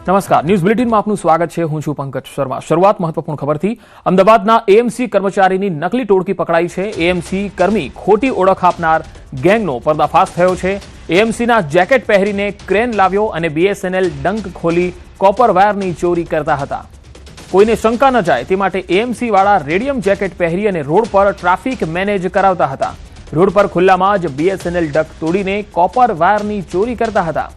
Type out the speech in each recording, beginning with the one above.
નમસ્કાર, ન્યૂઝ બુલેટિનમાં આપનું સ્વાગત છે। હું છું પંકજ શર્મા। શરૂઆત મહત્વપૂર્ણ ખબરથી। અમદાવાદના એએમસી કર્મચારીની નકલી ટોળકી પકડાઈ છે। એએમસી કર્મી ખોટી ઓળખ આપનાર ગેંગનો પર્દાફાશ થયો છે। એએમસીના જેકેટ પહેરીને ક્રેન લાવ્યો અને બીએસએનએલ ડંક ખોલી કોપર વાયરની ચોરી કરતા હતા। કોઈને શંકા ન જાય તે માટે એએમસી વાળા રેડિયમ જેકેટ પહેરી અને રોડ પર ટ્રાફિક મેનેજ કરાવતા હતા। રોડ પર ખુલ્લામાં જ બીએસએનએલ ડંક તોડીને કોપર વાયરની ચોરી કરતા હતા।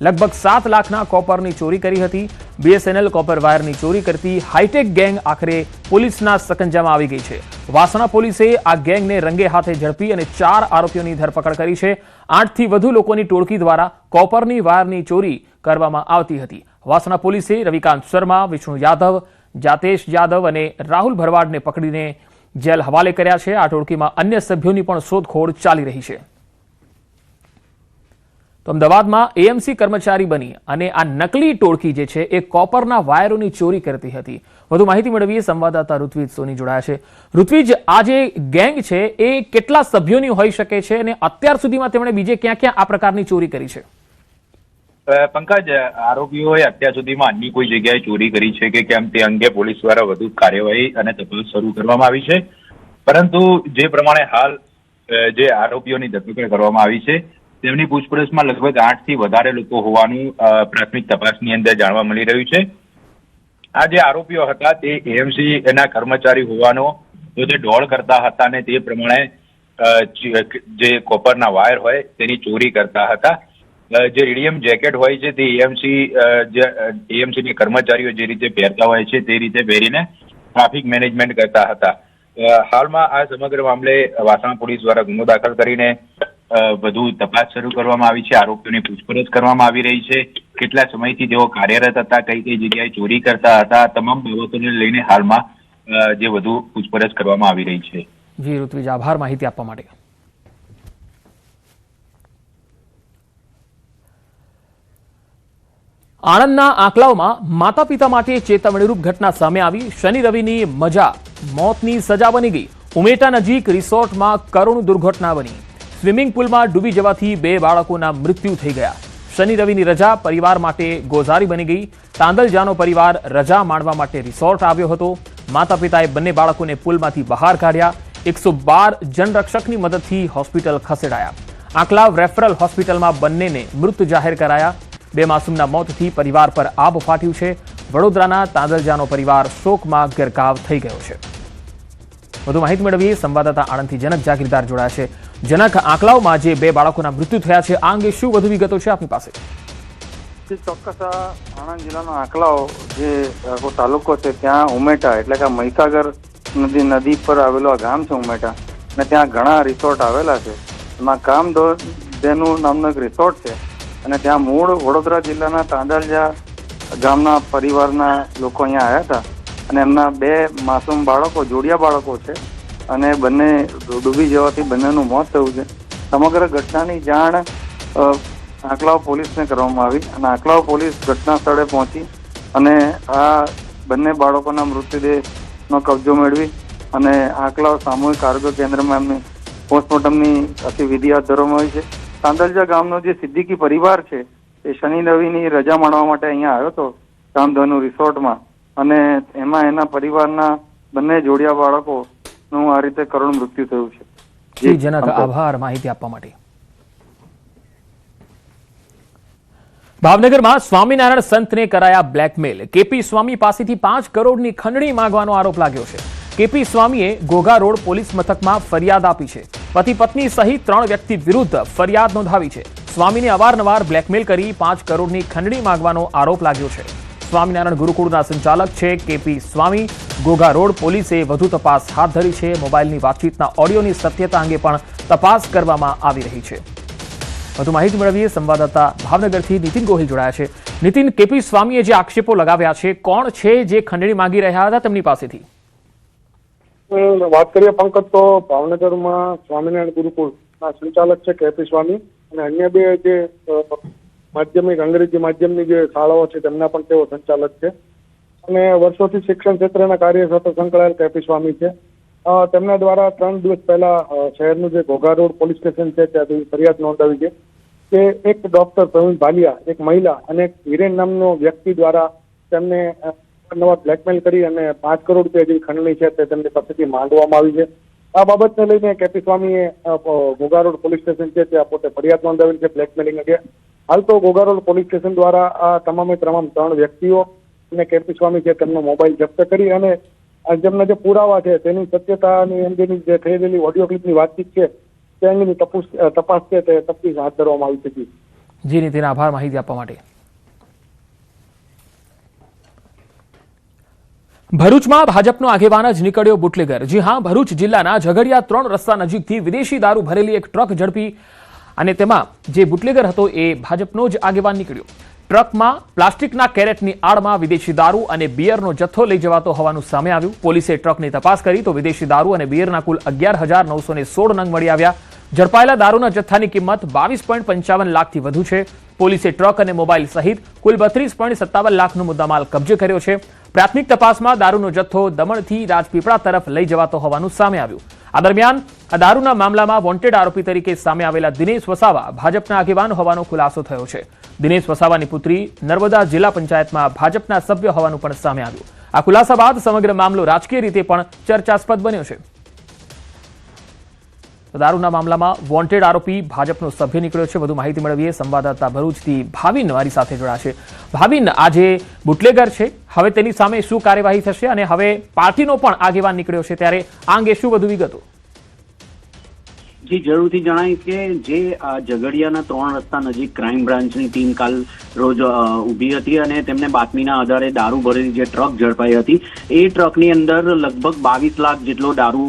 लगभग 7 लाखના કોપરની ચોરી કરી હતી। બીએસએનએલ કોપર વાયરની ચોરી કરતી હાઈટેક ગેંગ આખરે પોલીસના સકંજામાં આવી ગઈ છે। વાસણા પોલીસે આ ગેંગને રંગે હાથે ઝડપી અને 4 આરોપીઓની ધરપકડ કરી છે। 8 થી વધુ લોકોની ટોળકી દ્વારા કોપરની વાયરની ચોરી કરવામાં આવતી હતી। વાસણા પોલીસે રવિકાંત શર્મા, વિષ્ણુ યાદવ, જાતેશ યાદવ અને રાહુલ ભરવાડને પકડીને જેલ હવાલે કર્યા છે। આ ટોળકીમાં અન્ય સભ્યોની પણ શોધખોળ ચાલી રહી છે। તો અમદાવાદમાં એએમસી કર્મચારી બની અને આ નકલી ટોળકી જે છે એ કોપરના વાયરોની ચોરી કરતી હતી। વધુ માહિતી મેળવીએ સંવાદદાતા ઋત્વિજ સોની જોડાયા છે। ઋત્વિજ, આ જે ગેંગ છે એ કેટલા સભ્યોની હોઈ શકે છે અને અત્યાર સુધીમાં તેમણે બીજે ક્યાં ક્યાં આ પ્રકારની ચોરી કરી છે? પંકજ, આરોપીઓએ અત્યાર સુધીમાં અન્ય કોઈ જગ્યાએ ચોરી કરી છે કે કેમ તે અંગે પોલીસ દ્વારા વધુ કાર્યવાહી અને તપાસ શરૂ કરવામાં આવી છે। પરંતુ જે પ્રમાણે હાલ જે આરોપીઓની ધરપકડ કરવામાં આવી છે તેમની પૂછપરછમાં લગભગ 8 થી વધારે લોકો હોવાનું પ્રાથમિક તપાસની અંદર જાણવા મળી રહ્યું છે। આ જે આરોપીઓ હતા તે એએમસી ના કર્મચારી હોવાનો જે ડોળ કરતા હતા અને તે પ્રમાણે જે કોપરના વાયર હોય તેની ચોરી કરતા હતા। જે રેડિયમ જેકેટ હોય છે તે એએમસી ના કર્મચારીઓ જે રીતે પહેરતા હોય છે તે રીતે પહેરીને ટ્રાફિક મેનેજમેન્ટ કરતા હતા। હાલમાં આ સમગ્ર મામલે વાસણા પોલીસ દ્વારા ગુનો દાખલ કરીને વધુ તપાસ શરૂ કરવામાં આવી છે। આરોપીઓની પૂછપરછ કરવામાં આવી રહી છે। કેટલા સમયથી તેઓ કાર્યરત હતા, કઈ કઈ જગ્યાએ ચોરી કરતા હતા, તમામ બાબતોને લઈને હાલમાં જે વધુ પૂછપરછ કરવામાં આવી રહી છે। જી ઋત્વિજ, આભાર માહિતી આપવા માટે। આણંદના આંકલાવમાં માતા પિતા માટે ચેતવણીરૂપ ઘટના સામે આવી। શનિ રવિની મજા મોતની સજા બની ગઈ। ઉમેટા નજીક રિસોર્ટમાં કરુણ દુર્ઘટના બની। સ્વિમિંગ પુલમાં ડૂબી જવાથી 2 બાળકોના મૃત્યુ થઈ ગયા। શનિ રવિની રજા પરિવાર માટે ગોઝારી બની ગઈ। તાંદલજાનો પરિવાર રજા માણવા માટે રિસોર્ટ આવ્યો હતો। માતા પિતાએ બંને બાળકોને પુલમાંથી બહાર કાઢ્યા। 112 જનરક્ષકની મદદથી હોસ્પિટલ ખસેડાયા। આંકલાવ રેફરલ હોસ્પિટલમાં બંનેને મૃત જાહેર કરાયા। 2 માસૂમના મોતથી પરિવાર પર આબ ફાટ્યું છે। વડોદરાના તાંદલજાનો પરિવાર શોકમાં ગરકાવ થઈ ગયો છે। વધુ માહિતી મેળવીએ સંવાદદાતા આણંદથી જનક જાગીરદાર જોડાયા છે। જનક, આંકલાવમાં જે 2 બાળકોના મૃત્યુ થયા છે આ અંગે શું વધુ વિગતો છે આપની પાસે? ચોક્કસ આણંદ જિલ્લાનો આંકલાવ જે તાલુકો છે ત્યાં ઉમેટા એટલે કે મહીસાગર નદી પર આવેલો ગામ છે ઉમેટા, અને ત્યાં ઘણા રિસોર્ટ આવેલા છે। એમાં કામધેનુ નામનો એક રિસોર્ટ છે અને ત્યાં મૂળ વડોદરા જિલ્લાના તાંદલજા ગામના પરિવારના લોકો અહીંયા આવ્યા હતા અને એમના 2 માસૂમ બાળકો, જોડિયા બાળકો છે અને બંને ડૂબી જવાથી બંનેનું મોત થયું છે। સમગ્ર ઘટનાની જાણ આંકલાવ પોલીસને કરવામાં આવી અને આંકલાવ પોલીસ ઘટના સ્થળે પહોંચી અને આ બંને બાળકોના મૃતદેહનો કબજો મેળવી અને આંકલાવ સામૂહિક આરોગ્ય કેન્દ્રમાં એમની પોસ્ટમોર્ટમની આખી વિધિ હાથ ધરવામાં આવી છે। તાંદલજા ગામનો જે સિદ્દીકી પરિવાર છે એ શનિ રવિની રજા માણવા માટે અહીંયા આવ્યો હતો કામધેનુ રિસોર્ટમાં, અને એમાં એના પરિવારના બંને જોડિયા બાળકોનું આ રીતે કરુણ મૃત્યુ થયું છે। જી જનક, આભાર માહિતી આપવા માટે। ભાવનગરમાં સ્વામિનારાયણ સંતને કરાયા બ્લેકમેલ। કેપી સ્વામી પાસેથી 5 કરોડની ખંડણી માંગવાનો આરોપ લાગ્યો છે। કેપી સ્વામીએ ઘોઘા રોડ પોલીસ મથકમાં ફરિયાદ આપી છે। પતિ પત્ની સહિત 3 વ્યક્તિ વિરુદ્ધ ફરિયાદ નોંધાવી છે। સ્વામીને અવારનવાર બ્લેકમેલ કરી 5 કરોડની ખંડણી માંગવાનો આરોપ લાગ્યો છે। સ્વામિનારાયણ ગુરુકુળના સંચાલક છે કેપી સ્વામી। ઘોઘા રોડ પોલીસે વધુ તપાસ હાથ ધરી છે। મોબાઈલની વાતચીતના ઓડિયોની સત્યતા અંગે પણ તપાસ કરવામાં આવી રહી છે। વધુ માહિતી મેળવીએ સંવાદદાતા ભાવનગરથી નીતિન ગોહિલ જોડાયા છે। નીતિન, કેપી સ્વામીએ જે આક્ષેપો લગાવ્યા છે, કોણ છે જે ખંડણી માંગી રહ્યા હતા તેમની પાસેથી? વાત કરીએ પંકજ તો ભાવનગરમાં સ્વામિનારાયણ ગુરુકુળના સંચાલક છે કેપી સ્વામી અને અન્ય 2 જે માધ્યમિક અંગ્રેજી માધ્યમની જે શાળાઓ છે તેમના પણ તેઓ સંચાલક છે અને વર્ષોથી શિક્ષણ ક્ષેત્રના કાર્ય સાથે સંકળાયેલ કેપી સ્વામી છે। તેમના દ્વારા 3 દિવસ પહેલા શહેરનું જે ઘોઘા રોડ પોલીસ સ્ટેશન છે ત્યાંથી ફરિયાદ નોંધાવી છે કે એક ડોક્ટર પ્રવીણ ભાલિયા, એક મહિલા અને એક હિરેન નામનો વ્યક્તિ દ્વારા તેમને નવા બ્લેકમેલ કરી અને 5 કરોડ રૂપિયા જેવી ખંડણી છે તે તેમની પાસેથી માંગવામાં આવી છે. આ બાબતને લઈને કેપી સ્વામીએ ઘોઘા રોડ પોલીસ સ્ટેશન છે ત્યાં પોતે ફરિયાદ નોંધાવેલી છે બ્લેકમેલિંગ અંગે. હાલ તો ઘોઘા રોડ પોલીસ સ્ટેશન દ્વારા આ તમામ 3 વ્યક્તિઓ અને કેપી સ્વામી છે તેમનો મોબાઈલ જપ્ત કરી અને જેમના જે પુરાવા છે તેની સત્યતાની અંગેની જે થઈ રહેલી ઓડિયો ક્લિપની વાતચીત છે તે અંગેની તપાસ છે તે તપાસ હાથ ધરવામાં આવી છે. જી નીતિન, આભાર માહિતી આપવા માટે. ભરૂચમાં ભાજપનો આગેવાન જ નીકળ્યો બુટલેગર. જી હા, ભરૂચ જિલ્લાના ઝઘડિયા 3 રસ્તા નજીકથી વિદેશી દારૂ ભરેલી એક ટ્રક ઝડપી અને તેમાં જે બુટલેગર હતો એ ભાજપનો જ આગેવાન નીકળ્યો. ટ્રકમાં પ્લાસ્ટિકના કેરેટની આડમાં વિદેશી દારૂ અને બિયરનો જથ્થો લઈ જવાતો હોવાનું સામે આવ્યું. પોલીસે ટ્રકની તપાસ કરી તો વિદેશી દારૂ અને બિયરના કુલ 11,916 નંગ મળી આવ્યા. ઝડપાયેલા દારૂના જથ્થાની કિંમત 22.55 લાખથી વધુ છે. પોલીસે ટ્રક અને મોબાઈલ સહિત કુલ 32.57 લાખનો મુદ્દામાલ કબજે કર્યો છે. પ્રાથમિક તપાસમાં દારૂનો જથ્થો દમણથી રાજપીપળા તરફ લઈ જવાતો હોવાનું સામે આવ્યું. આ દરમિયાન આ દારૂના મામલામાં વોન્ટેડ આરોપી તરીકે સામે આવેલા દિનેશ વસાવા ભાજપના આગેવાન હોવાનો ખુલાસો થયો છે. દિનેશ વસાવાની પુત્રી નર્મદા જિલ્લા પંચાયતમાં ભાજપના સભ્ય હોવાનું પણ સામે આવ્યું. આ ખુલાસા બાદ સમગ્ર મામલો રાજકીય રીતે પણ ચર્ચાસ્પદ બન્યો છે. દારૂના મામલામાં વોન્ટેડ આરોપી ભાજપનો સભ્ય નીકળ્યો છે. વધુ માહિતી મેળવીએ સંવાદદાતા ભરૂચથી ભાવિન મારી સાથે જોડાશે. ભાવિન, આ જે બુટલેગર છે હવે તેની સામે શું કાર્યવાહી થશે અને હવે પાર્ટીનો પણ આગેવાન નીકળ્યો છે ત્યારે આ અંગે શું વધુ વિગતો? જી જરૂરથી જણાય કે જે ઝઘડિયાના 3 રસ્તા નજીક ક્રાઇમ બ્રાન્ચની ટીમ કાલ રોજ ઊભી હતી અને તેમને બાતમીના આધારે દારૂ ભરેલી જે ટ્રક ઝડપાઈ હતી એ ટ્રકની અંદર લગભગ 22 લાખ જેટલો દારૂ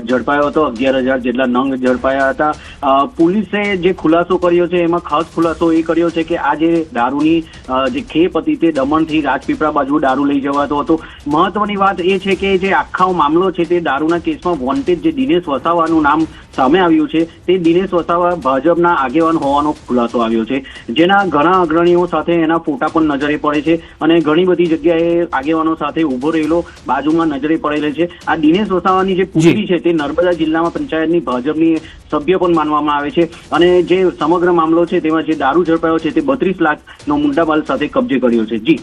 ઝડપાયો હતો. 11,000 જેટલા નંગ ઝડપાયા હતા. પોલીસે જે ખુલાસો કર્યો છે એમાં ખાસ ખુલાસો એ કર્યો છે કે આ જે દારૂની જે ખેપ હતી તે દમણથી રાજપીપળા બાજુ દારૂ લઈ જવાતો હતો. મહત્વની વાત એ છે કે જે આખો મામલો છે તે દારૂના કેસમાં વોન્ટેડ જે દિનેશ વસાવાનું નામ સામે આવ્યું છે તે દિનેશ વસાવા ભાજપના આગેવાન હોવાનો ખુલાસો આવ્યો છે. જેના ઘણા અગ્રણીઓ સાથે એના ફોટા પણ નજરે પડે છે અને ઘણી બધી જગ્યાએ આગેવાનો સાથે ઉભો રહેલો બાજુમાં નજરે પડેલો છે. આ દિનેશ વસાવાની જે પુત્રી છે તે નર્મદા જિલ્લામાં પંચાયતની ભાજપની સભ્ય પણ માનવામાં આવે છે અને જે સમગ્ર મામલો છે તેમાં જે દારૂ ઝડપાયો છે તે 32 લાખનો મુદ્દામાલ સાથે કબજે કર્યો છે.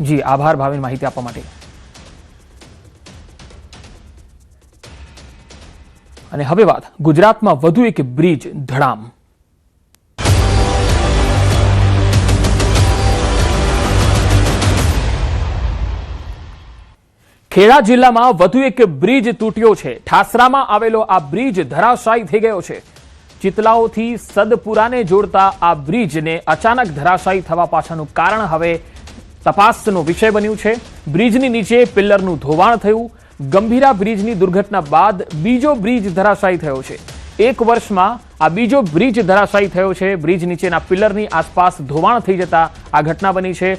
જી આભાર ભાવિન માહિતી આપવા માટે. અને હવે વાત ગુજરાતમાં વધુ એક બ્રિજ ધડામ. ખેડા જિલ્લામાં વધુ એક બ્રિજ તૂટ્યો છે. ઠાસરામાં આવેલો આ બ્રિજ ધરાશાયી થઈ ગયો છે. ચિતલાઓથી સદપુરાને જોડતા આ બ્રિજને અચાનક ધરાશાયી થવા પાછળનું કારણ હવે તપાસનો વિષય બન્યું છે. બ્રિજની નીચે પિલ્લરનું ધોવાણ થયું. ગંભીરા બ્રિજની દુર્ઘટના બાદ બીજો બ્રિજ ધરાશાયી થયો છે. 1 વર્ષમાં આ બીજો બ્રિજ ધરાશાયી થયો છે. બ્રિજ નીચેના પિલ્લરની આસપાસ ધોવાણ થઈ જતા આ ઘટના બની છે.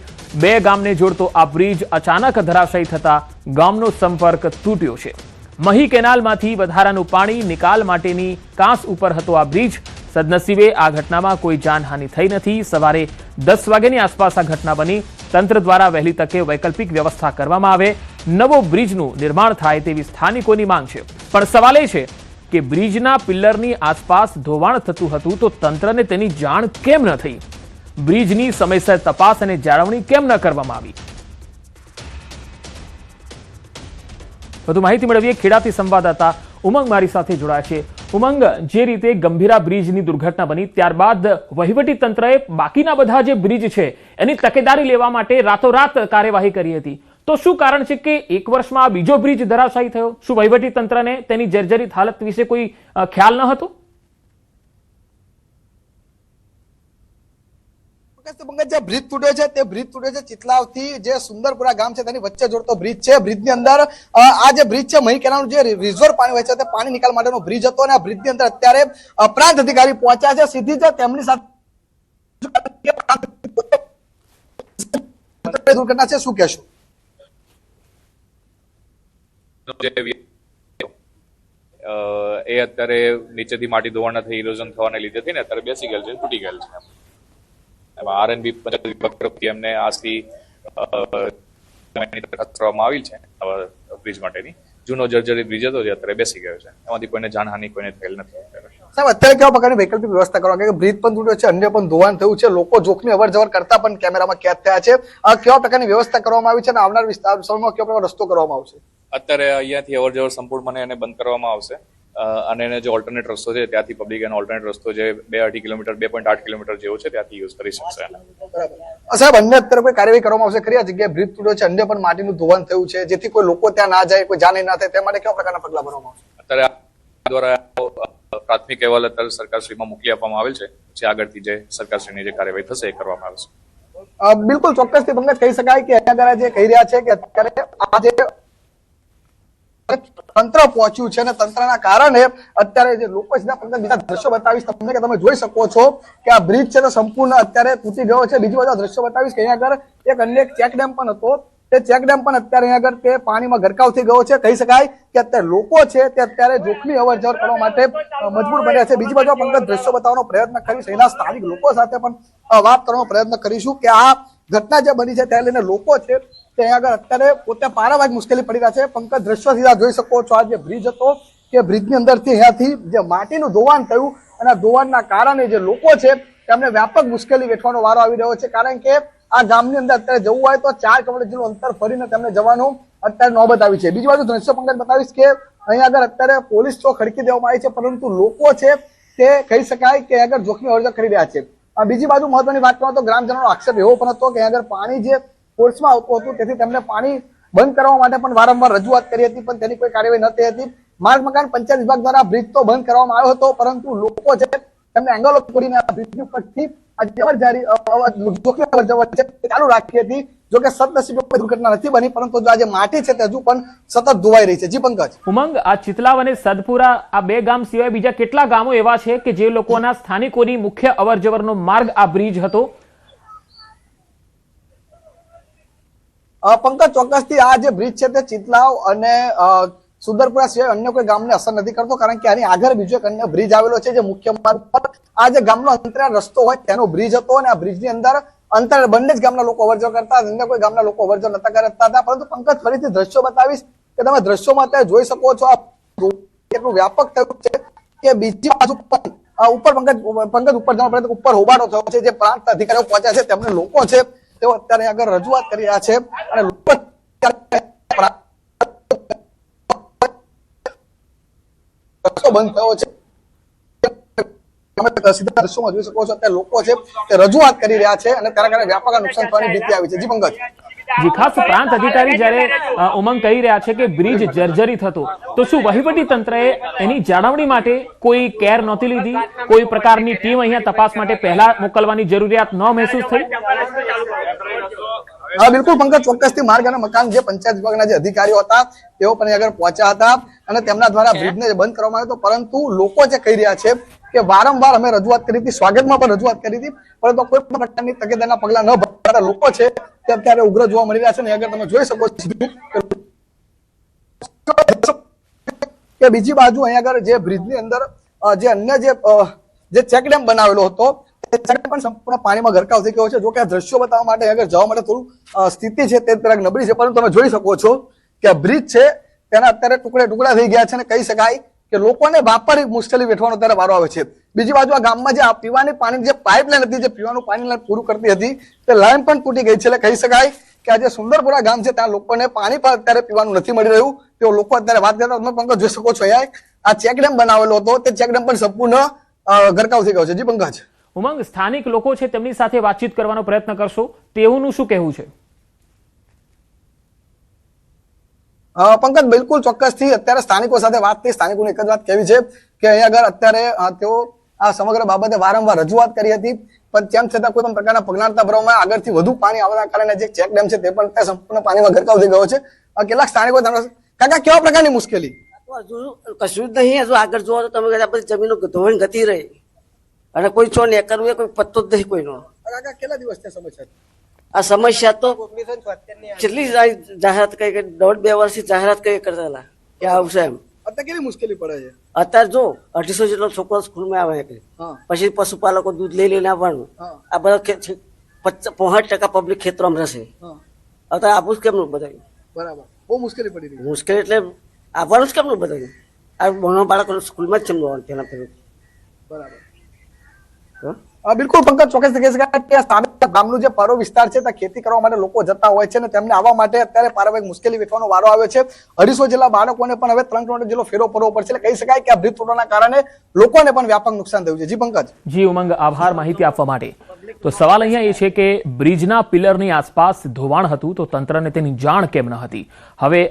2 ગામને જોડતો આ બ્રિજ અચાનક ધરાશાયી થતા ગામનો સંપર્ક તૂટ્યો છે. મહી કેનાલમાંથી વધારાનું પાણી નિકાલ માટેની કાંસ ઉપર હતો આ બ્રિજ. સદનસીબે આ ઘટનામાં કોઈ જાનહાનિ થઈ નથી. સવારે 10 વાગ્યાની આસપાસ આ ઘટના બની. તંત્ર દ્વારા વહેલી તકે વૈકલ્પિક વ્યવસ્થા કરવામાં આવે, નવો બ્રિજનું નિર્માણ થાય તેવી સ્થાનિકોની માંગ છે. પણ સવાલ એ છે કે બ્રિજના પિલ્લરની આસપાસ ધોવાણ થતું હતું તો તંત્રને તેની જાણ કેમ ન થઈ? બ્રિજની સમયસર તપાસ અને જાળવણી કેમ ન કરવામાં આવી? વધુ માહિતી મેળવીએ ખેડાથી સંવાદદાતા ઉમંગ મારી સાથે જોડાયા છે. ઉમંગ, જે રીતે ગંભીરા બ્રિજની દુર્ઘટના બની ત્યારબાદ વહીવટી તંત્રએ બાકીના બધા જે બ્રિજ છે એની તકેદારી લેવા માટે રાતોરાત કાર્યવાહી કરી હતી. તો શું કારણ છે કે 1 વર્ષમાં આ બીજો બ્રિજ ધરાશાયી થયો? શું વહીવટી તંત્રને તેની જર્જરિત હાલત વિશે કોઈ ખ્યાલ ન હતો? જે બ્રિજ તૂટ્યો છે તે બ્રિજ તૂટ્યો છે ચિતલાવથી જે સુંદરપુરા ગામ છે તેની વચ્ચે જોડતો બ્રિજ છે. બ્રિજની અંદર આ જે બ્રિજ છે મહી કેનાલનું જે રિઝર્વ પાણી હોય છે તે પાણી નિકાલ માટેનો બ્રિજ હતો અને આ બ્રિજની અંદર અત્યારે પ્રાંત અધિકારી પહોંચ્યા છે. સીધી જ તેમની સાથે દુર્ઘટના છે, શું કહેશો? એ અત્યારે નીચેથી માટી ધોવાણ થઈ ઇરોઝન થવાને લીધે થઈને અત્યારે બેસી ગયેલ છે, તૂટી ગયેલ છે. એમાં આરએનબી તરફથી એમને આજથી કરવામાં આવી છે બ્રિજ માટેની. જૂનો જર્જરિત બ્રિજ હતો જે અત્યારે બેસી ગયો છે. એમાંથી કોઈને જાનહાનિ કોઈને થયેલ નથી. સાહેબ અત્યારે કેવા પ્રકારની વૈકલ્પિક વ્યવસ્થા કરવા કે બ્રિજ પણ તૂટ્યો છે, અન્ય પણ ધોવાણ થયું છે, લોકો જોખમી અવર જવર કરતા પણ કેમેરામાં કેદ થયા છે, કેવા પ્રકારની વ્યવસ્થા કરવામાં આવી છે અને આવનાર વિસ્તાર સમયમાં કેવો પ્રકાર રસ્તો કરવામાં આવશે? અત્યારે અહીંયાથી અવર જવર સંપૂર્ણપણે એને બંધ કરવામાં આવશે અને એને જે ઓલ્ટરનેટ રસ્તો છે ત્યાંથી પબ્લિક એનો ઓલ્ટરનેટ રસ્તો જે 2.5 કિલોમીટર 2.8 કિલોમીટર જેવો છે ત્યાંથી યુઝ કરી શકશે. સાહેબ અન્ય અત્યારે કોઈ કાર્યવાહી કરવામાં આવશે ખરી? આ જગ્યાએ બ્રિજ તૂટ્યો છે, અન્ય પણ માટીનું ધોવાણ થયું છે, જેથી કોઈ લોકો ત્યાં ના જાય, કોઈ જાનહાનિ ના થાય તે માટે કેવા પ્રકારના પગલાં ભરવામાં આવશે? અત્યારે દ્વારા પ્રાથમિક અહેવાલ અત્યારે સરકારશ્રીમાં મોકલી આપવામાં આવેલ છે, જે આગળથી જે સરકારશ્રીની જે કાર્યવાહી થશે એ કરવામાં આવશે. બિલકુલ ચોક્કસથી તમને કહી શકાય કે અહીંયા જે કહી રહ્યા છે કે અત્યારે આ જે તંત્ર પહોંચ્યું છે અને તંત્રના કારણે અત્યારે જે લોકો છે બીજા દ્રશ્યો બતાવીશ તમને કે તમે જોઈ શકો છો કે આ બ્રિજ છે તો સંપૂર્ણ અત્યારે તૂટી ગયો છે. બીજી બાજુ દ્રશ્યો બતાવીશ કે અહીંયા આગળ એક અન્ય ચેક ડેમ પણ હતો, તે ચેક ડેમ પણ અત્યારે અહીંયા આગળ તે પાણીમાં ગરકાવ થઈ ગયો છે. કહી શકાય કે અત્યારે લોકો છે તે અત્યારે જોખમી અવર જવર કરવા માટે મજબૂર બન્યા છે. બીજી બાજુ પંકજ દ્રશ્યો બતાવવાનો પ્રયત્ન કરીશ, અહીંના સ્થાનિક લોકો સાથે પણ વાત કરવાનો પ્રયત્ન કરીશું કે આ ઘટના જે બની છે તેને લઈને લોકો છે તે અહીંયા આગળ અત્યારે પોતે પારાવાર મુશ્કેલી પડી રહ્યા છે. પંકજ દ્રશ્યો સીધા જોઈ શકો છો, આ જે બ્રિજ હતો કે બ્રિજની અંદરથી અહીંયાથી જે માટીનું ધોવાણ થયું અને આ ધોવાણના કારણે જે લોકો છે તેમને વ્યાપક મુશ્કેલી વેઠવાનો વારો આવી રહ્યો છે, કારણ કે આ ગામની અંદર અત્યારે જવું હોય તો 4 કિલોમીટર જેટલું અંતર ફરીને તેમને જવાનું અત્યારે નોબત આવી છે. બીજી બાજુ દ્રશ્ય પંકજ બતાવીશ કે અહીંયા આગળ અત્યારે પોલીસ તો ખડકી દેવામાં આવી છે, પરંતુ લોકો છે તે કહી શકાય કે આગળ જોખમી અવરજવર કરી રહ્યા છે. બીજી બાજુ મહત્વની વાત કરો તો ગ્રામજનોનો આક્ષેપ એવો પણ હતો કે આગળ પાણી જે ફોર્સમાં આવતું હતું તેથી તેમને પાણી બંધ કરવા માટે પણ વારંવાર રજૂઆત કરી હતી, પણ તેની કોઈ કાર્યવાહી ન થઈ હતી. માર્ગ મકાન પંચાયત વિભાગ દ્વારા બ્રિજ તો બંધ કરવામાં આવ્યો હતો, પરંતુ લોકો છે તેમને એંગલો તોડીને બ્રિજની ઉપરથી ચાલુ રાખી હતી. જોકે સદનસીબે કોઈ દુર્ઘટના નથી બની, પરંતુ આ જે માટી છે તે હજુ પણ સતત ધોવાઈ રહી છે. જી પંકજ. ઉમંગ, આ ચિતલાવ અને સદપુરા આ 2 ગામ સિવાય બીજા કેટલા ગામો એવા છે કે જે લોકોના સ્થાનિકોની મુખ્ય અવર જવરનો માર્ગ આ બ્રિજ હતો? પંકજ ચોક્કસથી આ જે બ્રિજ છે તે ચિતલાવ અને સુંદરપુરા સિવાય અન્ય કોઈ ગામને અસર નથી કરતો, કારણ કે આની આગળ બીજો એક અન્ય બ્રિજ આવેલો છે જે મુખ્ય માર્ગ પર આ જે ગામનો અંતરિયાળ રસ્તો હોય તેનો બ્રિજ હતો અને આ બ્રિજની અંદર અંતર બંને જ ગામના લોકો અવરજવર કરતા, અન્ય કોઈ ગામના લોકો અવરજવર નતા કરતા હતા. પરંતુ પંકજ ફરીથી દ્રશ્યો બતાવીશ કે તમે દ્રશ્યોમાં અત્યારે જોઈ શકો છો આ એટલું વ્યાપક થયું છે કે બીજી બાજુ ઉપર પંકજ ઉપર જવાનો પ્રયત્ન ઉપર હોબાળો થયો છે. જે પ્રાંત અધિકારીઓ પહોંચ્યા છે તેમને લોકો છે તેઓ અત્યારે આગળ રજૂઆત કરી રહ્યા છે અને લોકો બંધ થયો છે. સીધા દ્રશ્યોમાં જોઈ શકો છો અત્યારે લોકો છે તે રજૂઆત કરી રહ્યા છે અને તેના કારણે વ્યાપક નુકસાન થવાની ભીતિ આવી છે. જી પંકજ. જી, ખાસ પ્રાંત અધિકારી જ્યારે ઉમંગ કહી રહ્યા છે કે બ્રિજ જર્જરિત હતો, તો શું વહીવટી તંત્રએ એની જાળવણી માટે કોઈ કેર નહોતી લીધી? કોઈ પ્રકારની ટીમ અહીંયા તપાસ માટે પહેલા મોકલવાની જરૂરિયાત ન મહેસૂસ થઈ? બિલકુલ પંકજ, ચોક્કસથી માર્ગ અને મકાન જે પંચાયત વિભાગના જે અધિકારીઓ હતા તેઓ પણ આગળ પહોંચ્યા હતા અને તેમના દ્વારા બ્રિજને બંધ કરવામાં આવ્યો હતો, પરંતુ લોકો જે કહી રહ્યા છે કે વારંવાર અમે રજૂઆત કરી હતી, સ્વાગતમાં પણ રજૂઆત કરી હતી, પરંતુ કોઈ પણ પ્રકારની તકેદારીના પગલા ન ભરતા લોકો છે તે અત્યારે ઉગ્ર જોવા મળી રહ્યા છે. અને આગળ તમે જોઈ શકો છો કે બીજી બાજુ અહીંયા આગળ જે બ્રિજની અંદર જે અન્ય જે ચેક ડેમ બનાવેલો હતો પણ સંપૂર્ણ પાણીમાં ગરકાવ થઈ ગયો છે. જો કે આ દ્રશ્યો બતાવવા માટે આગળ જવા માટે થોડું સ્થિતિ છે તે જરાક નબળી છે, પરંતુ તમે જોઈ શકો છો કે આ બ્રિજ છે તેના અત્યારે ટુકડા થઈ ગયા છે અને કહી શકાય કે લોકોને વાપરી મુશ્કેલી વેઠવાનો અત્યારે વારો આવે છે. બીજી બાજુ આ ગામમાં જે પીવાની પાણી જે પાઇપલાઇન હતી, જે પીવાનું પાણી પૂરું કરતી હતી, તે લાઈન પણ તૂટી ગઈ છે. એટલે કહી શકાય કે આ જે સુંદરપુરા ગામ છે ત્યાં લોકોને પાણી પણ અત્યારે પીવાનું નથી મળી રહ્યું. તેઓ લોકો અત્યારે વાત કરતા તમે પંકજ જોઈ શકો છો અહીંયા આ ચેક ડેમ બનાવેલો હતો, તે ચેક ડેમ પણ સંપૂર્ણ ગરકાવ થઈ ગયો છે. જી પંકજ. ઉમંગ, સ્થાનિક લોકો છે તેમની સાથે વાતચીત કરવાનો પ્રયત્ન કરશો, તેઓનું શું કહેવું છે? પંકજ બિલકુલ ચોક્કસથી અત્યારે સ્થાનિકો સાથે વાત થઈ. સ્થાનિકોની એક જ વાત કહેવી છે કે અહીંયા આગળ અત્યારે તેઓ આ સમગ્ર બાબતે વારંવાર રજૂઆત કરી હતી, પણ તેમ છતાં કોઈ પણ પ્રકારના પગલાં નતા ભરવામાં. આગળથી વધુ પાણી આવવાના કારણે જે ચેક ડેમ છે તે પણ સંપૂર્ણ પાણીમાં ગરકાવ થઈ ગયો છે. કેટલાક સ્થાનિકો કાકા કેવા પ્રકારની મુશ્કેલી? હજુ કશું જ નહીં. હજુ આગળ જોવા તો તમે બધી જમીનો ધોવાણ ગતી રહી અને કોઈ છો ને કરવું એ કોઈ પત્તો જ નહીં કોઈનો. કાકા કેટલા દિવસથી સમસ્યા? આ સમસ્યા તો કેટલી જાહેરાત કરી, 1.5-2 વર્ષથી જાહેરાત કરી કરતા કે આવશે એમ. અત્યારે કેવી મુશ્કેલી પડે છે? અત્યારે જો 250 જેટલો છોકરો સ્કૂલમાં આવે, પછી પશુપાલકો દૂધ લઈને આવવાનું, આ બધા 65% પબ્લિક ખેતરોમાં રહેશે. અત્યારે આપવું જ કેમનું બધા? બરાબર, બહુ મુશ્કેલી પડી રહી. મુશ્કેલી એટલે આવવાનું જ કેમનું બધા? આ ભણવા બાળકો સ્કૂલમાં જ કેમનું આવવાનું? પેલા બિલકુલ પંકજ, ચોક્કસ કહી શકાય કે સામે ગામનું જે પરો વિસ્તાર છે ત્યાં ખેતી કરવા માટે લોકો જતા હોય છે અને તેમને આવવા માટે અત્યારે પારિવારિક મુશ્કેલી વેઠવાનો વારો આવ્યો છે. 250 જેટલા બાળકોને પણ હવે 3 કિલોમીટર જેટલો ફેરો પડવો પડશે. એટલે કહી શકાય કે આ બ્રિજ તૂટવાના કારણે લોકોને પણ વ્યાપક નુકસાન થયું છે. જી પંકજ. જી ઉમંગ, આભાર માહિતી આપવા માટે. તો સવાલ અહીંયા એ છે કે બ્રિજના પિલરની આસપાસ ધોવાણ હતું તો તંત્રને તેની જાણ કેમ ન હતી? હવે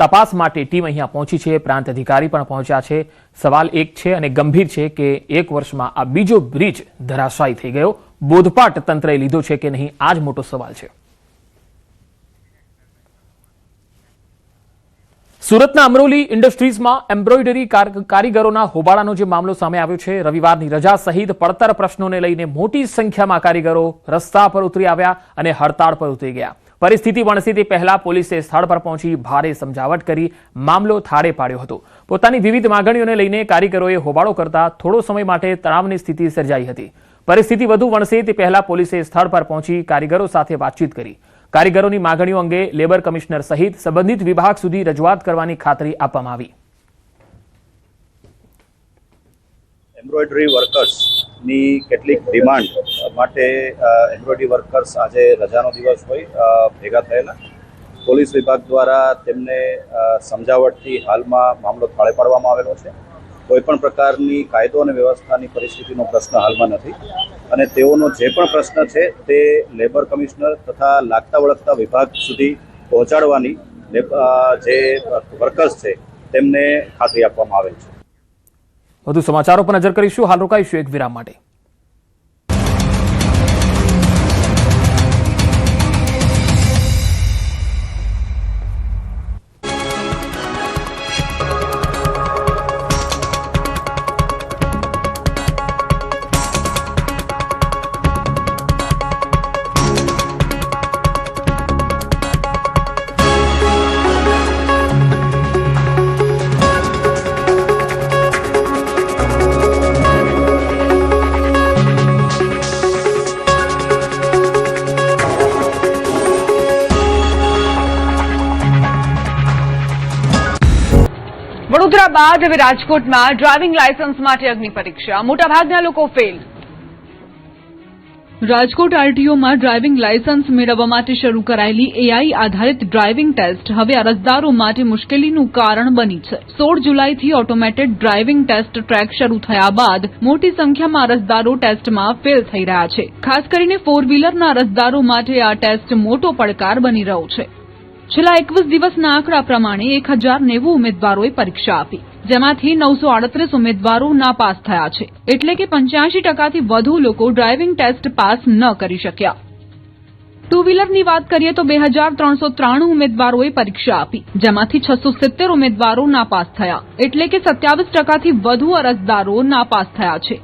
તપાસ માટે ટીમ અહીંયા પહોંચી છે, પ્રાંત અધિકારી પણ પહોંચ્યા છે. સવાલ એક છે અને ગંભીર છે કે 1 વર્ષમાં આ બીજો બ્રિજ ધરાશાયી થઈ ગયો. બોધપાઠ તંત્રએ લીધો છે કે નહીં, આ જ મોટો સવાલ છે. સુરતના અમરોલી ઇન્ડસ્ટ્રીઝમાં એમ્બ્રોઇડરી કારીગરોના હોબાળાનો જે મામલો સામે આવ્યો છે. રવિવારની રજા સહિત પડતર પ્રશ્નોને લઈને મોટી સંખ્યામાં કારીગરો રસ્તા પર ઉતરી આવ્યા અને હડતાળ પર ઉતરી ગયા. પરિસ્થિતિ વણસે તે પહેલા પોલીસે સ્થળ પર પહોંચી ભારે સમજાવટ કરી મામલો થાળે પાડ્યો હતો. પોતાની વિવિધ માંગણીઓને લઈને કારીગરોએ હોબાળો કરતા થોડો સમય માટે તણાવની સ્થિતિ સર્જાઈ હતી. પરિસ્થિતિ વધુ વણસે તે પહેલા પોલીસે સ્થળ પર પહોંચી કારીગરો સાથે વાતચીત કરી. કારીગરોની માંગણીઓ અંગે લેબર કમિશનર સહિત સંબંધિત વિભાગ સુધી રજૂઆત કરવાની ખાતરી આપવામાં આવી. એમ્બ્રોઇડરી વર્કર્સની કેટલીક ડિમાન્ડ માટે એમ્બ્રોઇડરી વર્કર્સ આજે રજાનો દિવસ હોય ભેગા થયેલા. પોલીસ વિભાગ દ્વારા તેમને સમજાવટથી હાલમાં મામલો થાળે પાડવામાં આવેલો છે. કોઈપણ પ્રકારની કાયદો અને વ્યવસ્થાની પરિસ્થિતિનો પ્રશ્ન હાલમાં નથી અને તેઓનો જે પણ પ્રશ્ન છે તે લેબર કમિશનર તથા લાગતા વળગતા વિભાગ સુધી પહોંચાડવાની જે વર્કર્સ છે તેમને ખાતરી આપવામાં આવેલ છે. વધુ સમાચારો પર નજર કરીશું. હાલ રોકાઈશું એક વિરામ માટે. વડોદરા બાદ હવે રાજકોટમાં ડ્રાઇવિંગ લાયસન્સ માટે અગ્નિ પરીક્ષા. મોટાભાગના લોકો ફેલ. રાજકોટ આરટીઓમાં ડ્રાઇવિંગ લાયસન્સ મેળવવા માટે શરૂ કરાયેલી એઆઈ આધારિત ડ્રાઇવિંગ ટેસ્ટ હવે અરજદારો માટે મુશ્કેલીનું કારણ બની છે. 16 જુલાઈથી ઓટોમેટેડ ડ્રાઇવિંગ ટેસ્ટ ટ્રેક શરૂ થયા બાદ મોટી સંખ્યામાં અરજદારો ટેસ્ટમાં ફેલ થઈ રહ્યા છે. ખાસ કરીને 4 વ્હીલરના અરજદારો માટે આ ટેસ્ટ મોટો પડકાર બની રહ્યો છે. છેલ્લા 21 દિવસના આંકડા પ્રમાણે 1090 ઉમેદવારોએ પરીક્ષા આપી, જેમાંથી 938 ઉમેદવારો નાપાસ થયા છે. એટલે કે 85% વધુ લોકો ડ્રાઇવિંગ ટેસ્ટ પાસ ન કરી શક્યા. 2 વ્હીલરની વાત કરીએ તો 2393 ઉમેદવારોએ પરીક્ષા આપી, જેમાંથી 670 ઉમેદવારો નાપાસ થયા. એટલે કે 27%થી વધુ અરજદારો નાપાસ થયા છે.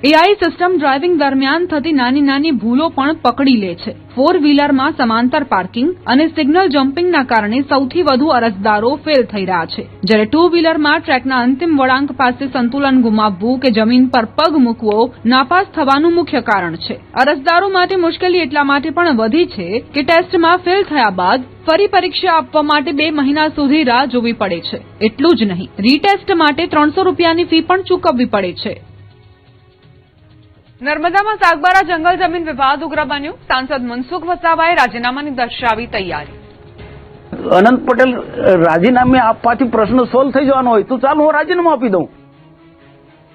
એઆઈ સિસ્ટમ ડ્રાઇવિંગ દરમિયાન થતી નાની ભૂલો પણ પકડી લે છે. 4 વ્હીલરમાં સમાંતર પાર્કિંગ અને સિગ્નલ જમ્પિંગના કારણે સૌથી વધુ અરજદારો ફેલ થઈ રહ્યા છે, જ્યારે 2 વ્હીલરમાં ટ્રેકના અંતિમ વળાંક પાસે સંતુલન ગુમાવવું કે જમીન પર પગ મૂકવો નાપાસ થવાનું મુખ્ય કારણ છે. અરજદારો માટે મુશ્કેલી એટલા માટે પણ વધી છે કે ટેસ્ટમાં ફેલ થયા બાદ ફરી પરીક્ષા આપવા માટે 2 મહિના સુધી રાહ જોવી પડે છે. એટલું જ નહીં, રીટેસ્ટ માટે 300 રૂપિયાની ફી પણ ચૂકવવી પડે છે. નર્મદામાં સાગબારા જંગલ જમીન વિવાદ ઉગ્ર બન્યો. સાંસદ મનસુખ વસાવાએ રાજીનામાની દર્શાવી તૈયારી. અનંત પટેલ રાજીનામે આપવાથી પ્રશ્ન સોલ્વ થઈ જવાનો હોય તો ચાલો હું રાજીનામું આપી દઉં.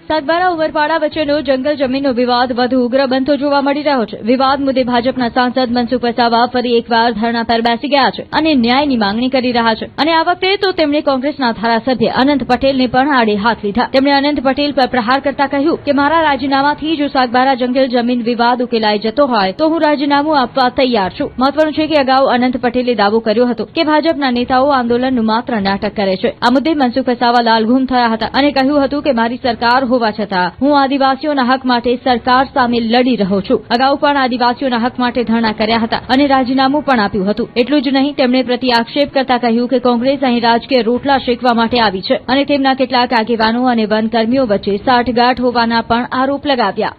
સાગબારા ઉમરપાડા વચ્ચેનો જંગલ જમીનનો વિવાદ વધુ ઉગ્ર બનતો જોવા મળી રહ્યો છે. વિવાદ મુદ્દે ભાજપના સાંસદ મનસુખ વસાવા ફરી એકવાર ધરણા પર બેસી ગયા છે અને ન્યાયની માંગણી કરી રહ્યા છે. અને આ વખતે તો તેમણે કોંગ્રેસના ધારાસભ્ય અનંત પટેલને પણ આડે હાથ લીધા. તેમણે અનંત પટેલ પર પ્રહાર કરતા કહ્યું કે મારા રાજીનામાથી જો સાગબારા જંગલ જમીન વિવાદ ઉકેલાઈ જતો હોય તો હું રાજીનામું આપવા તૈયાર છું. મહત્વનું છે કે અગાઉ અનંત પટેલે દાવો કર્યો હતો કે ભાજપના નેતાઓ આંદોલનનું માત્ર નાટક કરે છે. આ મુદ્દે મનસુખ વસાવા લાલઘૂમ થયા હતા અને કહ્યું હતું કે મારી સરકાર હોવા છતાં હું આદિવાસીઓના હક માટે સરકાર સામે લડી રહ્યો છું. અગાઉ પણ આદિવાસીઓના હક માટે ધરણા કર્યા હતા અને રાજીનામું પણ આપ્યું હતું. એટલું જ નહીં, તેમણે પ્રતિ આક્ષેપ કરતા કહ્યું કે કોંગ્રેસ અહીં રાજકીય રોટલા શેકવા માટે આવી છે અને તેમના કેટલાક આગેવાનો અને વનકર્મીઓ વચ્ચે સાઠગાંઠ હોવાના પણ આરોપ લગાવ્યા.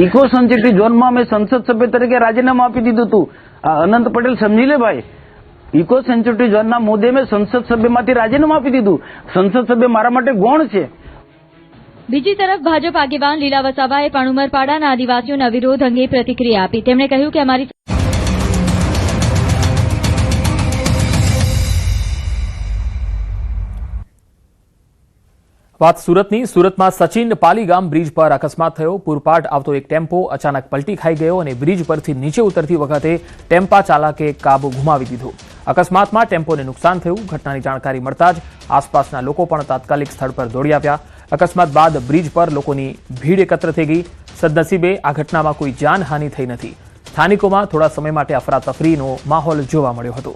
ઇકો સેન્સિટિવ ઝોનમાં મેં સંસદ સભ્ય તરીકે રાજીનામું આપી દીધું હતું. અનંત પટેલ સમજી લે ભાઈ, ઇકો સેન્સિટિવ ઝોનના મુદ્દે મેં સંસદ સભ્યમાંથી રાજીનામું આપી દીધું. સંસદ સભ્ય મારા માટે ગૌણ છે. બીજી તરફ ભાજપ આગેવાન લીલા વસાવાએ પણ ઉમરપાડાના આદિવાસીઓના વિરોધ અંગે પ્રતિક્રિયા આપી. તેમણે કહ્યું કે અમારી વાત સુરતની. સુરતમાં સચિન પાલી ગામ બ્રિજ પર અકસ્માત થયો. પૂરપાટ આવતો એક ટેમ્પો અચાનક પલટી ખાઈ ગયો અને બ્રિજ પરથી નીચે ઉતરતી વખતે ટેમ્પા ચાલકે કાબુ ગુમાવી દીધો. અકસ્માતમાં ટેમ્પોને નુકસાન થયું. ઘટનાની જાણકારી મળતા જ આસપાસના લોકો પણ તાત્કાલિક સ્થળ પર દોડી આવ્યા. અકસ્માત બાદ બ્રિજ પર લોકોની ભીડ એકત્ર થઈ ગઈ. સદનસીબે આ ઘટનામાં કોઈ જાનહાનિ થઈ નથી. સ્થાનિકોમાં થોડા સમય માટે અફરાતફરીનો માહોલ જોવા મળ્યો હતો.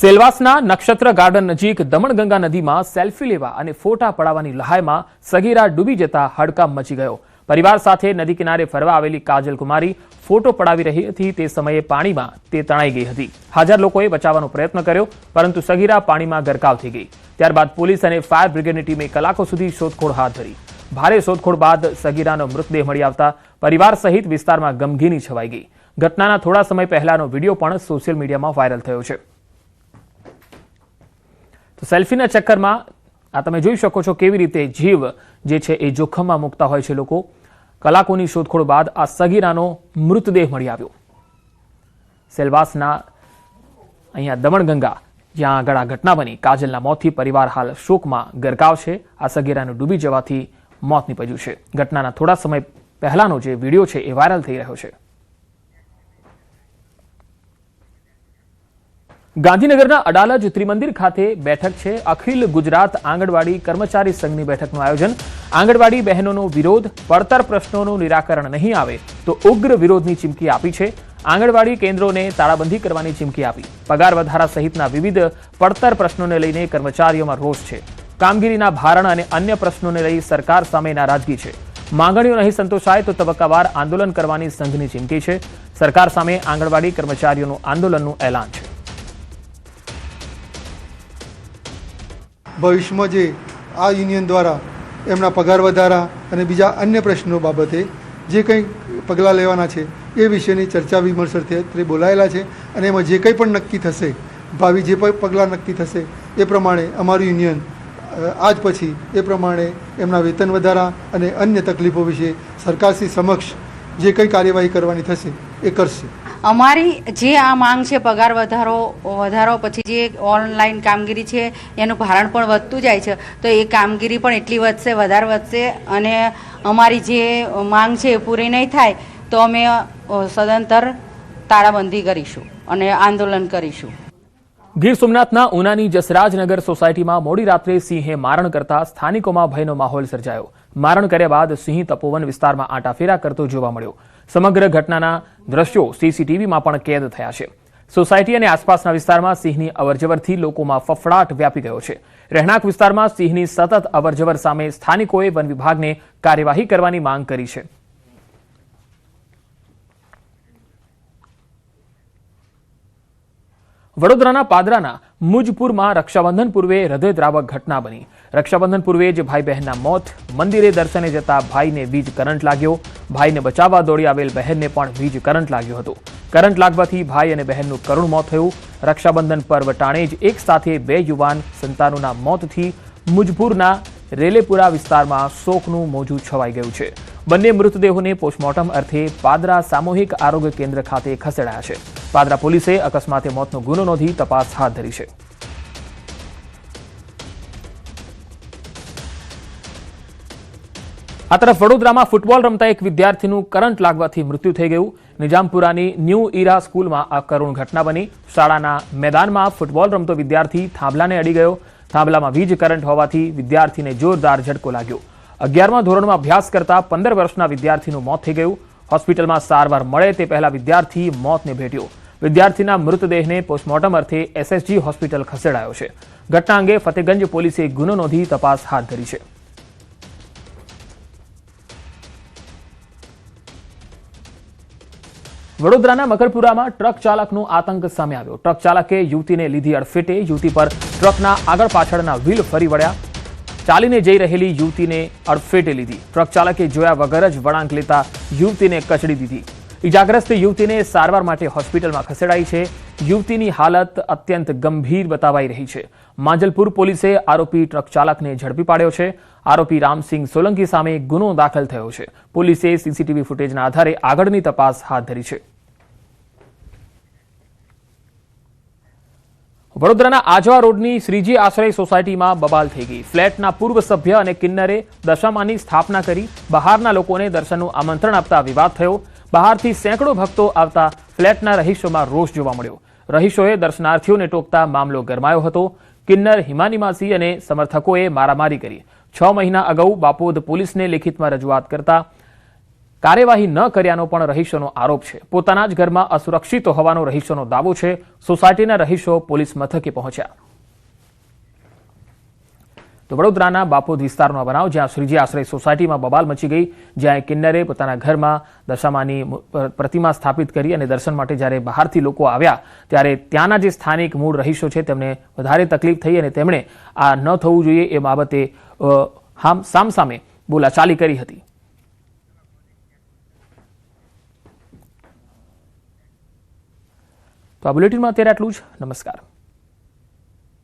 સેલવાસના નક્ષત્ર ગાર્ડન નજીક દમણગંગા નદીમાં સેલ્ફી લેવા અને ફોટા પડાવવાની લહાયમાં સગીરા ડૂબી જતા હડકાંપ મચી ગયો. પરિવાર સાથે નદી કિનારે ફરવા આવેલી કાજલ કુમારી ફોટો પડાવી રહી હતી. તે સમયે પાણીમાં તે તણાઈ ગઈ હતી. હાજર લોકોએ બચાવવાનો પ્રયત્ન કર્યો, પરંતુ સગીરા પાણીમાં ગરકાવ થઈ ગઈ. ત્યારબાદ પોલીસ અને ફાયર બ્રિગેડની ટીમે કલાકો સુધી શોધખોળ હાથ ધરી. ભારે શોધખોળ બાદ સગીરાનો મૃતદેહ મળી આવતા પરિવાર સહિત વિસ્તારમાં ગમગીની છવાઈ ગઈ. ઘટનાના થોડા સમય પહેલાનો વિડીયો પણ સોશિયલ મીડિયામાં વાયરલ થયો છે. તો સેલ્ફીના ચક્કરમાં આ તમે જોઈ શકો છો કેવી રીતે જીવ જે છે એ જોખમમાં મૂકતા હોય છે લોકો. કલાકોની શોધખોળ બાદ આ સગીરાનો મૃતદેહ મળી આવ્યો. સેલવાસના અહીંયા દમણગંગા જ્યાં આગળ આ ઘટના બની, કાજલના મોતથી પરિવાર હાલ શોકમાં ગરકાવ છે. આ સગીરાનું ડૂબી જવાથી મોત નીપજ્યું છે. ઘટનાના થોડા સમય પહેલાનો જે વિડીયો છે એ વાયરલ થઈ રહ્યો છે. ગાંધીનગરના અડાલજ ત્રિમંદિર ખાતે બેઠક છે. અખિલ ગુજરાત આંગણવાડી કર્મચારી સંઘની બેઠકનું આયોજન. આંગણવાડી બહેનોનો વિરોધ, પડતર પ્રશ્નોનું નિરાકરણ નહીં આવે તો ઉગ્ર વિરોધની ચીમકી આપી છે. આંગણવાડી કેન્દ્રોને તાળાબંધી કરવાની ચીમકી આપી. પગાર વધારા સહિતના વિવિધ પડતર પ્રશ્નોને લઈને કર્મચારીઓમાં રોષ છે. કામગીરીના ભારણ અને અન્ય પ્રશ્નોને લઈ સરકાર સામે નારાજગી છે. માંગણીઓ નહીં સંતોષાય તો તબક્કાવાર આંદોલન કરવાની સંઘની ચીમકી છે. સરકાર સામે આંગણવાડી કર્મચારીઓનું આંદોલનનું એલાન છે. ભવિષ્યમાં જે આ યુનિયન દ્વારા એમના પગાર વધારા અને બીજા અન્ય પ્રશ્નો બાબતે જે કંઈ પગલાં લેવાના છે એ વિશેની ચર્ચા વિમર્શ અર્થે બોલાયેલા છે. અને એમાં જે કંઈ પણ નક્કી થશે, ભાવિ જે પણ પગલાં નક્કી થશે એ પ્રમાણે અમારું યુનિયન આજ પછી એ પ્રમાણે એમના વેતન વધારા અને અન્ય તકલીફો વિશે સરકારશ્રી સમક્ષ જે કંઈ કાર્યવાહી કરવાની થશે એ કરશે. અમારી જે આ માંગ છે પગાર વધારો પછી જે ઓનલાઈન કામગીરી છે એનું ભારણ પણ વધતું જાય છે, તો એ કામગીરી પણ એટલી વધશે, વધારે વધશે. અને અમારી જે માંગ છે એ પૂરી નહીં થાય તો અમે સદંતર તાળાબંધી કરીશું અને આંદોલન કરીશું. ગીર સોમનાથના ઉનાની જસરાજનગર સોસાયટીમાં મોડી રાત્રે સિંહે મારણ કરતા સ્થાનિકોમાં ભયનો માહોલ સર્જાયો. મારણ કર્યા બાદ સિંહ તપોવન વિસ્તારમાં આંટાફેરા કરતો જોવા મળ્યો. સમગ્ર ઘટનાના દ્રશ્યો સીસીટીવીમાં પણ કેદ થયા છે. સોસાયટી અને આસપાસના વિસ્તારમાં સિંહની અવરજવરથી લોકોમાં ફફડાટ વ્યાપી ગયો છે. રહેણાંક વિસ્તારમાં સિંહની સતત અવરજવર સામે સ્થાનિકોએ વન વિભાગને કાર્યવાહી કરવાની માંગ કરી છે. વડોદરાના પાદરાના મુજપુરમાં રક્ષાબંધન પૂર્વે હૃદયદ્રાવક ઘટના બની. રક્ષાબંધન પૂર્વે જ ભાઈ બહેનના મોત. મંદિરે દર્શને જતા ભાઈને વીજ કરંટ લાગ્યો. ભાઈને બચાવવા દોડી આવેલ બહેનને પણ વીજ કરંટ લાગ્યો હતો. કરંટ લાગવાથી ભાઈ અને બહેનનું કરુણ મોત થયું. રક્ષાબંધન પર્વ ટાણે જ એક સાથે બે યુવાન સંતાનોના મોતથી મુજપુરના રેલેપુરા વિસ્તારમાં શોકનું મોજું છવાઈ ગયું છે. બંને મૃતદેહોને પોસ્ટમોર્ટમ અર્થે પાદરા સામૂહિક આરોગ્ય કેન્દ્ર ખાતે ખસેડાયા છે. પાદરા પોલીસે અકસ્માતે મોતનો ગુનો નોંધી તપાસ હાથ ધરી છે. આ તરફ વડોદરામાં ફૂટબોલ રમતા એક વિદ્યાર્થીનું કરંટ લાગવાથી મૃત્યુ થઈ ગયું. નિજામપુરાની ન્યૂ ઈરા સ્કૂલમાં આ કરુણ ઘટના બની. શાળાના મેદાનમાં ફૂટબોલ રમતો વિદ્યાર્થી થાંભલાને અડી ગયો. થાંભલામાં વીજ કરંટ હોવાથી વિદ્યાર્થીને જોરદાર ઝટકો લાગ્યો. 11મા ધોરણમાં અભ્યાસ કરતા 15 વર્ષના વિદ્યાર્થીનું મોત થઈ ગયું. હોસ્પિટલમાં સારવાર મળે તે પહેલા વિદ્યાર્થી મોતને ભેટ્યો. વિદ્યાર્થીના મૃતદેહને પોસ્ટમોર્ટમ અર્થે એસએસજી હોસ્પિટલ ખસેડાયો છે. ઘટના અંગે ફતેગંજ પોલીસે ગુનો નોંધી તપાસ હાથ ધરી છે. વડોદરાના મકરપુરામાં ટ્રક ચાલકનો આતંક સામે આવ્યો. ટ્રક ચાલકે યુવતીને લીધી અડફેટે. યુવતી પર ટ્રકના આગળ પાછળના વ્હીલ ફરી વળ્યા. ચાલીને જઈ રહેલી યુવતીને અડફેટે લીધી. ટ્રક ચાલકે જોયા વગર જ વળાંક લેતા યુવતીને કચડી દીધી. ઇજાગ્રસ્ત યુવતીને સારવાર માટે હોસ્પિટલમાં ખસેડાઈ છે. યુવતીની હાલત અત્યંત ગંભીર બતાવાઈ રહી છે. માંજલપુર પોલીસે આરોપી ટ્રક ચાલકને ઝડપી પાડ્યો છે. આરોપી રામસિંહ સોલંકી સામે ગુનો દાખલ થયો છે. પોલીસે સીસીટીવી ફૂટેજના આધારે આગળની તપાસ હાથ ધરી છે. વડોદરાના આજવા રોડની શ્રીજી આશ્રય સોસાયટીમાં બબાલ થઈ ગઈ. ફ્લેટના પૂર્વ સભ્ય અને કિન્નરે દશામાની સ્થાપના કરી બહારના લોકોને દર્શનનું આમંત્રણ આપતા વિવાદ થયો. બહારથી સેંકડો ભક્તો આવતા ફ્લેટના રહીશોમાં રોષ જોવા મળ્યો. રહીશોએ દર્શનાર્થીઓને ટોકતા મામલો ગરમાયો હતો. કિન્નર હિમાની માસી અને સમર્થકોએ મારામારી કરી. 6 મહિના અગાઉ બાપોદ પોલીસને લેખિતમાં રજૂઆત કરતા કાર્યવાહી ન કર્યાનો પણ રહીશોનો આરોપ છે. પોતાના જ ઘરમાં અસુરક્ષિત હોવાનો રહીશોનો દાવો છે. સોસાયટીના રહીશો પોલીસ મથકે પહોંચ્યા. તો વડોદરાના બાપોદ વિસ્તારનો આ બનાવ, જ્યાં શ્રીજી આશ્રય સોસાયટીમાં બબાલ મચી ગઈ, જ્યાં કિન્નરે પોતાના ઘરમાં દશામાની પ્રતિમા સ્થાપિત કરી અને દર્શન માટે જ્યારે બહારથી લોકો આવ્યા ત્યારે ત્યાંના જે સ્થાનિક મૂળ રહીશો છે તેમને વધારે તકલીફ થઈ અને તેમણે આ ન થવું જોઈએ એ બાબતે સામસામે બોલાચાલી કરી હતી. તો આ બુલેટિનમાં અત્યારે આટલું જ. નમસ્કાર.